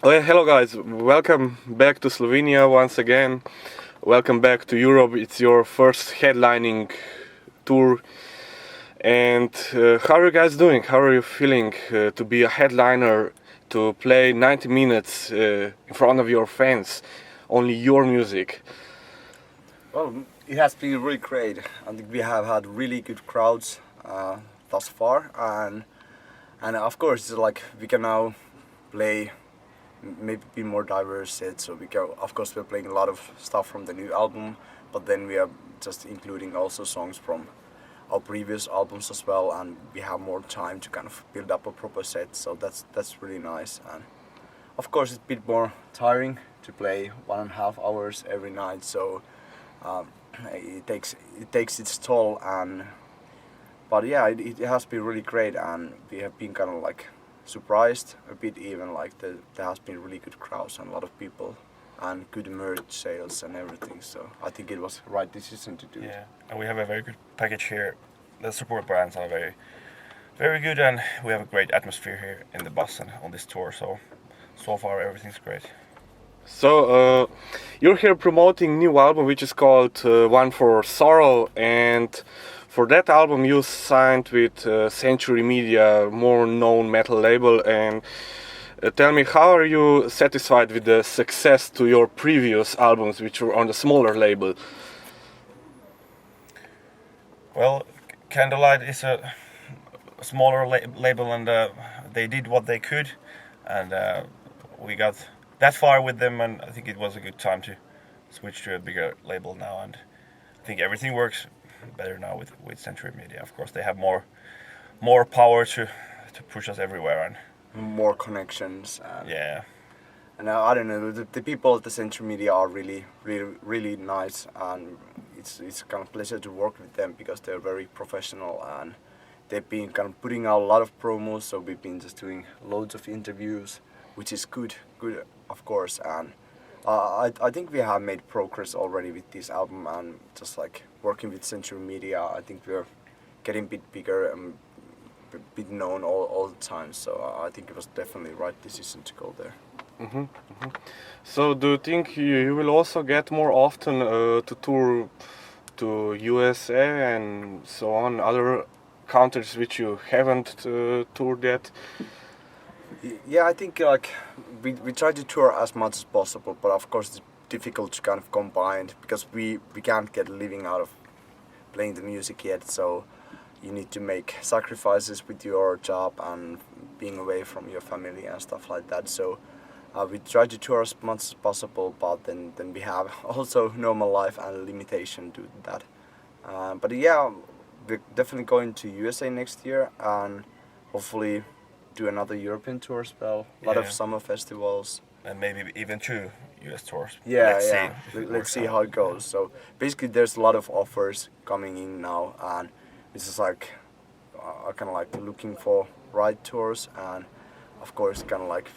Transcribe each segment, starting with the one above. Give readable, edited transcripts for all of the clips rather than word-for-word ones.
Oh yeah, hello guys, welcome back to Slovenia once again. Welcome back to Europe. It's your first headlining tour. And how are you guys doing? How are you feeling to be a headliner, to play 90 minutes in front of your fans, only your music? Well, it has been really great. I think we have had really good crowds thus far, and of course, it's like we can now play maybe be more diverse sets. So we can, of course, we're playing a lot of stuff from the new album, but then we are just including also songs from our previous albums as well, and we have more time to kind of build up a proper set. So that's really nice. And of course, it's a bit more tiring to play 1.5 hours every night. So. It takes its toll, but yeah, it has been really great, and we have been kind of like surprised a bit, even like there has been really good crowds and a lot of people and good merch sales and everything. So I think it was the right decision to do. Yeah, and we have a very good package here. The support brands are very good, and we have a great atmosphere here in the bus and on this tour. So far everything's great. So you're here promoting new album which is called One for Sorrow, and for that album you signed with Century Media, more known metal label. And tell me, how are you satisfied with the success to your previous albums which were on the smaller label? Well, Candlelight is a smaller label, and they did what they could, and we got that far with them, and I think it was a good time to switch to a bigger label now, and I think everything works better now with Century Media. Of course, they have more power to push us everywhere, and More connections. yeah. And I don't know, the people at the Century Media are really nice, and it's kind of pleasure to work with them because they're very professional, and they've been kind of putting out a lot of promos. So we've been just doing loads of interviews, which is good of course. And I think we have made progress already with this album, and just like working with Century Media, I think we're getting a bit bigger and a bit known all the time. So I think it was definitely the right decision to go there. So do you think you will also get more often to tour to USA and so on, other countries which you haven't toured yet? Yeah, I think like we try to tour as much as possible, but of course it's difficult to kind of combine because we can't get a living out of playing the music yet. So you need to make sacrifices with your job and being away from your family and stuff like that. So we try to tour as much as possible, but then we have also normal life and limitation to that. But yeah, we're definitely going to USA next year, and hopefully do another European tour as well. A lot of summer festivals. And maybe even 2 US tours. Yeah, See. Let's see how it goes. So basically, there's a lot of offers coming in now, and it's just like I kind of like looking for right tours, and of course, kind of like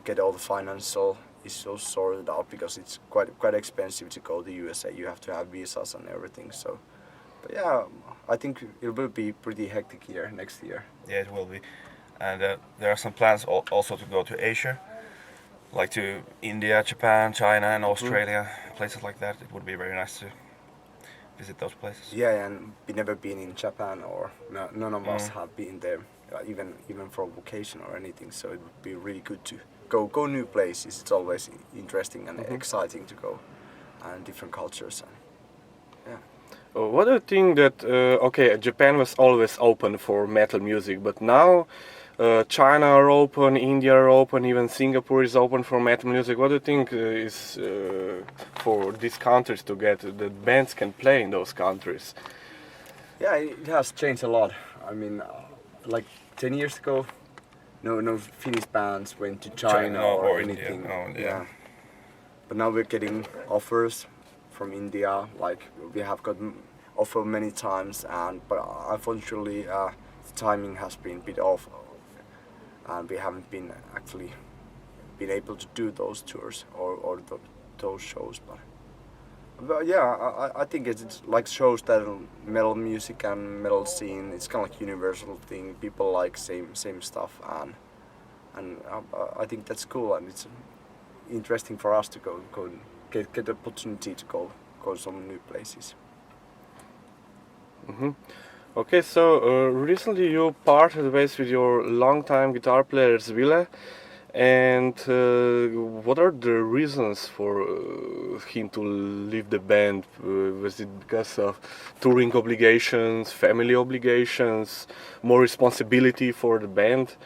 get all the financial issues sorted out because it's quite expensive to go to USA. You have to have visas and everything. So, but yeah, I think it will be pretty hectic year next year. Yeah, it will be. And there are some plans also to go to Asia, like to India, Japan, China, and Australia, places like that. It would be very nice to visit those places. Yeah, and we never been in Japan, or none of us have been there, even for vacation or anything. So it would be really good to go new places. It's always interesting and exciting to go, and different cultures. And yeah. What do you think that, okay, Japan was always open for metal music, but now China are open, India are open, even Singapore is open for metal music. What do you think is for these countries to get that bands can play in those countries? Yeah, it has changed a lot. I mean, like 10 years ago, no Finnish bands went to China or anything. India. Oh, yeah. But now we're getting offers from India. Like we have got offer many times, but unfortunately the timing has been a bit off, and we haven't been actually been able to do those tours or those shows. But yeah, I think it's like shows that metal music and metal scene. It's kind of like universal thing. People like same stuff, I think that's cool, and it's interesting for us to go get the opportunity to go some new places. Hmm. Okay, so recently you parted ways with your longtime guitar player Ville, and what are the reasons for him to leave the band? Was it because of touring obligations, family obligations, more responsibility for the band?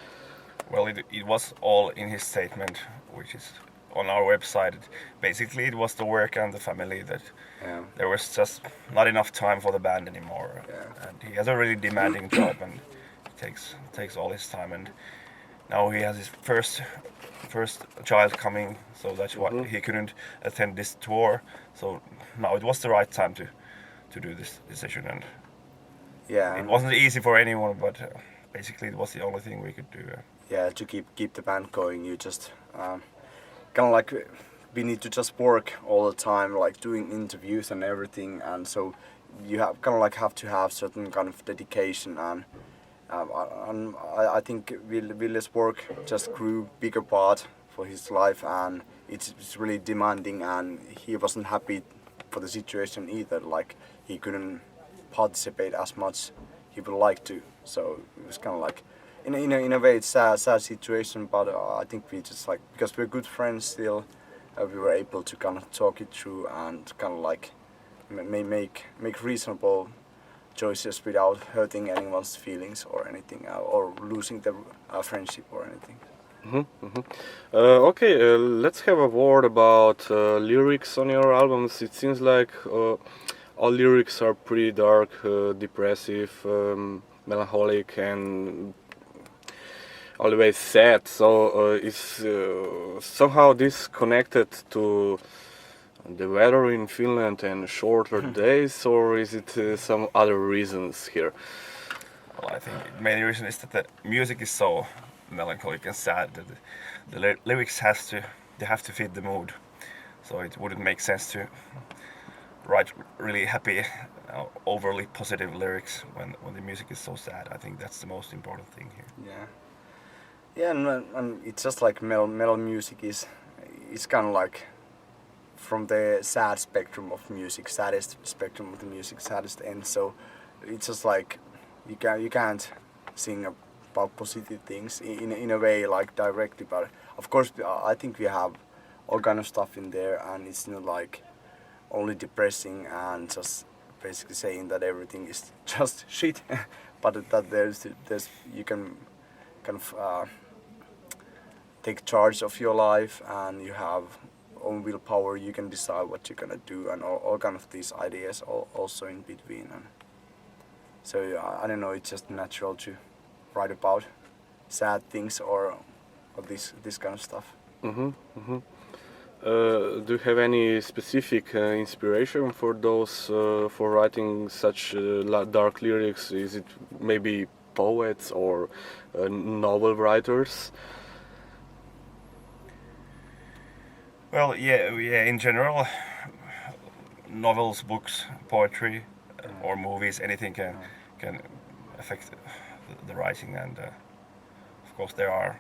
Well, it was all in his statement, which is on our website. Basically, it was the work and the family that Yeah. there was just not enough time for the band anymore. Yeah. And he has a really demanding job, and it takes all his time. And now he has his first child coming, so that's why he couldn't attend this tour. So now it was the right time to do this decision, and Yeah. it wasn't easy for anyone, but basically it was the only thing we could do. Yeah, to keep the band going, you just kind of like we need to just work all the time, like doing interviews and everything, and so you have kind of like have to have certain kind of dedication, and I think Ville's work just grew bigger part for his life, and it's really demanding, and he wasn't happy for the situation either. Like he couldn't participate as much he would like to, so it was kind of like in a way it's sad situation, but I think we just like, because we're good friends still, we were able to kind of talk it through and kind of like make reasonable choices without hurting anyone's feelings or anything, or losing the friendship or anything. Okay, let's have a word about lyrics on your albums. It seems like all lyrics are pretty dark, depressive, melancholic, and always sad. So is somehow this connected to the weather in Finland and shorter days, or is it some other reasons here? Well, I think the main reason is that the music is so melancholic and sad that the lyrics they have to fit the mood. So it wouldn't make sense to write really happy, overly positive lyrics when the music is so sad. I think that's the most important thing here. Yeah. Yeah, and it's just like metal music is kind of like from the sad spectrum of music, saddest spectrum of the music, saddest end. So it's just like you can't sing about positive things in a way like directly, but of course I think we have all kind of stuff in there, and it's not like only depressing and just basically saying that everything is just shit, but that there's you can kind of take charge of your life, and you have own willpower. You can decide what you're gonna do, and all kind of these ideas also in between. And so I don't know, it's just natural to write about sad things or this kind of stuff. Do you have any specific inspiration for those for writing such dark lyrics? Is it maybe poets or novel writers? Well, yeah. In general, novels, books, poetry, or movies, anything can affect the writing. And of course, there are.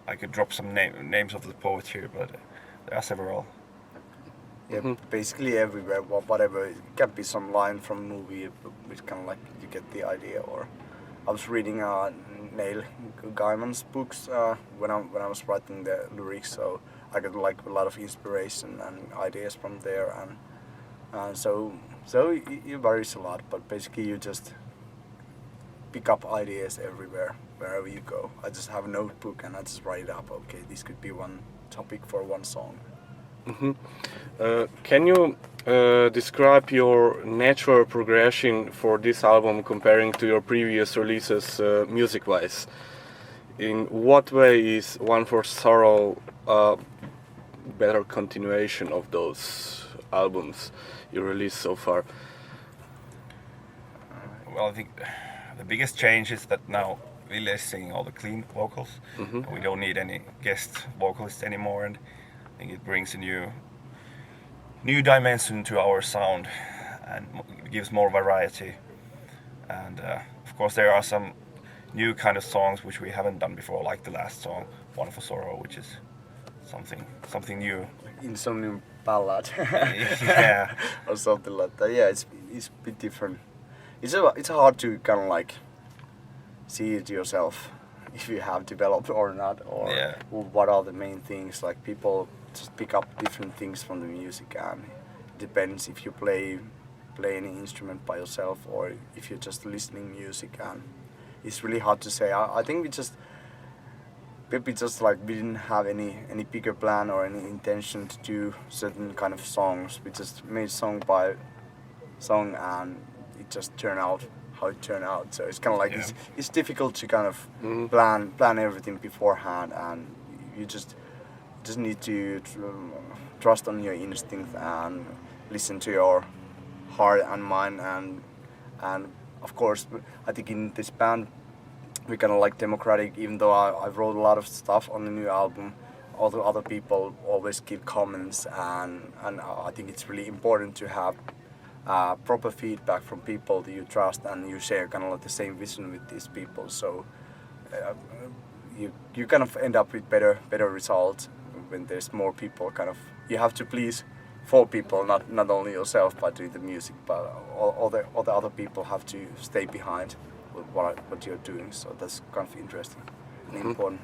I could drop some names of the poets here, but there are several. Yeah, basically everywhere, whatever. It can be some line from a movie, which kind of like you get the idea. Or I was reading Neil Gaiman's books when I was writing the lyrics, so I got like a lot of inspiration and ideas from there, and so it varies a lot. But basically, you just pick up ideas everywhere, wherever you go. I just have a notebook and I just write it up. Okay, this could be one topic for one song. Can you describe your natural progression for this album comparing to your previous releases music-wise? In what way is One for Sorrow a better continuation of those albums you released so far? Well, I think the biggest change is that now Ville is singing all the clean vocals. And we don't need any guest vocalists anymore, and I think it brings a new dimension to our sound and gives more variety. And of course there are some new kind of songs which we haven't done before, like the last song One for Sorrow, which is something new. Insomnium ballad. Yeah. Or something like that. Yeah, it's a bit different. It's hard to kind of like see it yourself if you have developed or not, or Yeah. what are the main things. Like people just pick up different things from the music, and it depends if you play any instrument by yourself or if you're just listening music, and it's really hard to say. I think we just like we didn't have any bigger plan or any intention to do certain kind of songs. We just made song by song, and it just turned out how it turned out. So it's kind of like Yeah. it's difficult to kind of Mhm. plan everything beforehand, and you just need to trust on your instinct and listen to your heart and mind, and of course I think in this band we kind of like democratic. Even though I wrote a lot of stuff on the new album, all the other people always give comments, and I think it's really important to have proper feedback from people that you trust and you share kind of like the same vision with these people. So you kind of end up with better results when there's more people. Kind of you have to please 4 people, not only yourself by doing the music, but all the other people have to stay behind with what you're doing. So that's kind of interesting and important.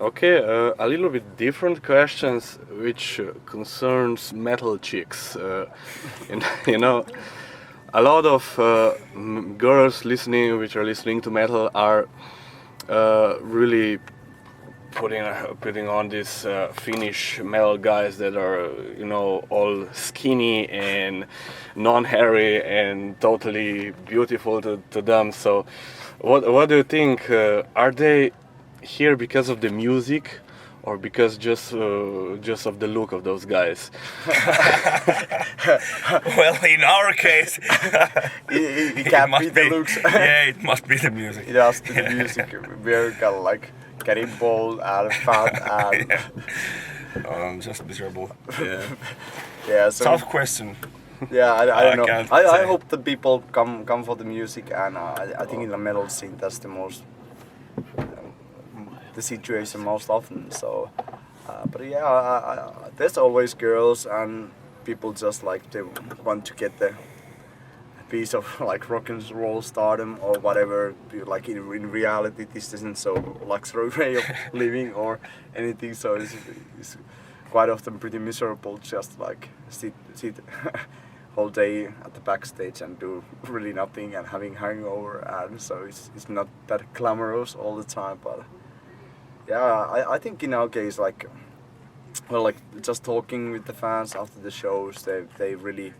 Okay, a little bit different questions, which concerns metal chicks. And, you know, a lot of girls which are listening to metal, are really putting on these Finnish metal guys that are, you know, all skinny and non-hairy and totally beautiful to them. So, what do you think? Are they here because of the music, or because just of the look of those guys? Well, in our case, It it can't must be the looks. Yeah, it must be the music. It has to be the music. We're kind of like getting bold and fat and I'm just miserable. Yeah. yeah. So Tough question. yeah, I I don't know. can't I say. hope the people come for the music, and I think in the metal scene that's the most the situation most often. So, but yeah, there's always girls and people just like they want to get the piece of like rock and roll stardom or whatever. Like in reality, this isn't so luxury way of living or anything. So it's quite often pretty miserable. Just like sit whole day at the backstage and do really nothing and having hangover, and so it's not that glamorous all the time. But yeah, I think in our case, like, well, like just talking with the fans after the shows, they really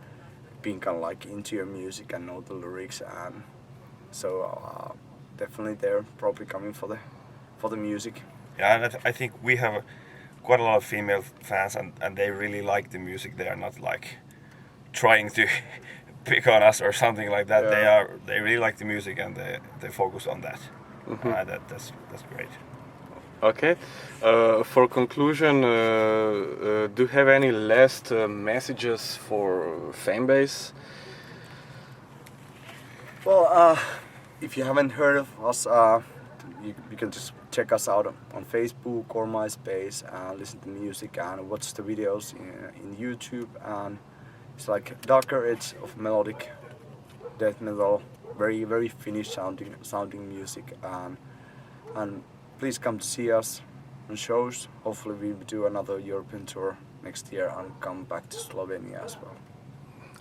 been kind of like into your music and know the lyrics, and so definitely they're probably coming for the music. Yeah, and I think we have quite a lot of female fans, and they really like the music. They are not like trying to pick on us or something like that. Yeah. They really like the music, and they focus on that. That's great. Okay. For conclusion, do you have any last messages for fan base? Well, if you haven't heard of us, you can just check us out on Facebook or MySpace and listen to music and watch the videos in YouTube. And it's like darker edge of melodic death metal, very Finnish sounding music. And please come to see us on shows. Hopefully we will do another European tour next year and come back to Slovenia as well.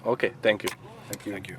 Okay, thank you. Thank you. Thank you.